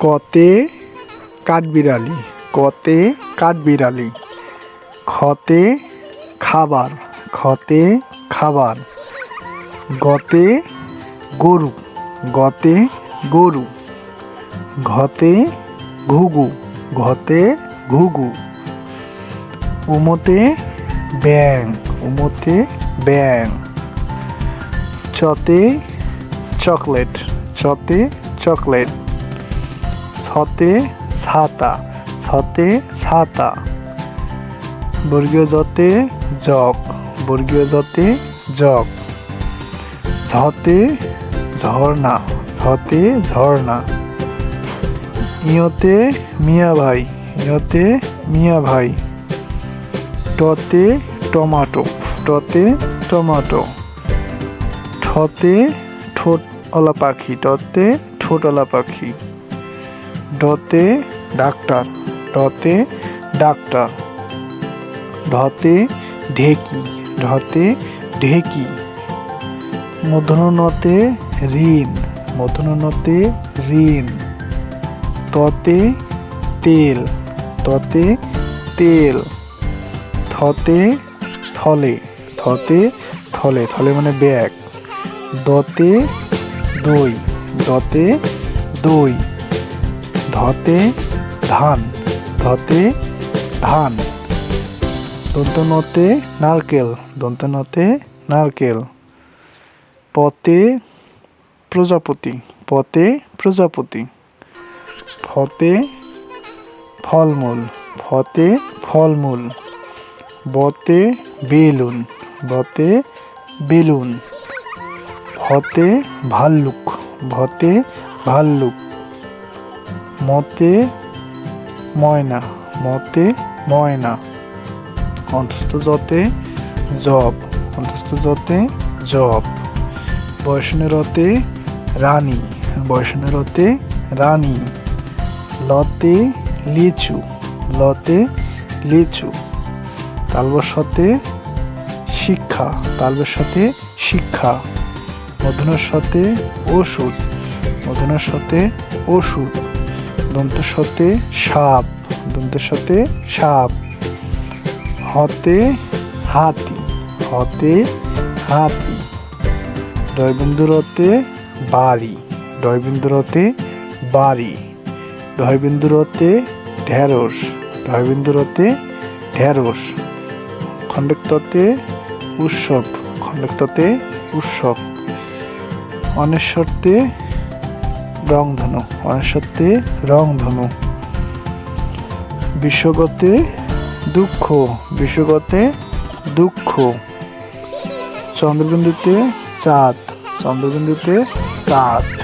কতে কাঠবিড়ালি, কতে কাঠবিড়ালি। খতে খাবার, খতে খাবার। গতে গরু, গতে গরু। ঘতে ঘুঘু, ঘতে ঘুঘু। উমতে ব্যাং, উমতে ব্যাং। চতে চকলেট, চতে চকলেট। ছতে ছাতা, ছতে ছাতা। বর্গীয় জতে জগ, বর্গীয় জতে জগ। ঝতে ঝর্ণা, ঝতে ঝর্ণা। ইয়তে মিয়া ভাই, ইয়তে মিয়া ভাই। টতে টমাটো, টতে টমাটো। ঠতে ঠোঁটওয়ালা পাখি, টতে ঠোঁটওয়ালা পাখি। ডতে ডাক্তার, ডতে ডাক্তার। ঢতে ঢেকি, ঢতে ঢেকি। মূর্ধন্য ণতে ঋণ, মূর্ধন্য ণতে ঋণ। ততে তেল, ততে তেল। থতে থলে, থতে থলে, থলে মানে ব্যাগ। দতে দই, দতে দই। ধতে ধান, ধতে ধান। দন্তনতে নারকেল, দন্তনতে নারকেল। পতে প্রজাপতি, পতে প্রজাপতি। ফতে ফলমূল, ফতে ফলমূল। বতে বেলুন, বতে বেলুন। ভতে ভাল্লুক, ভতে ভাল্লুক। মতে ময়না, মতে ময়না। অন্তস্থ জতে জব, অন্তস্থ জতে জব। বয়সনেরতে রানী, বয়সনেরতে রানী। লতে লিচু, লতে লিচু। তালবস্যতে শিক্ষা, তালবস্যতে শিক্ষা। মূর্ধন্যের সাথে ওষুধ, মূর্ধন্যের সাথে ওষুধ। দন্তের সাথে সাপ, দন্তের সাথে সাপ। হতে হাতি, হতে হাতি। ডয়বিন্দুরতে বাড়ি, ডয়বিন্দুরতে বাড়ি। ঢয়বিন্দুরতে ঢেঁড়স, ঢয়বিন্দুরতে ঢেঁড়স। খণ্ডেক্ততে উৎসব, খণ্ডেক্ততে উৎসব। অনেশ্বরতে রংধনু, অনেশ্বরতে রংধনু। বিশ্বগতে দুঃখ, বিশ্বগতে দুঃখ। চন্দ্রবিন্দুতে চাঁদ, চন্দ্রবিন্দুতে চাঁদ।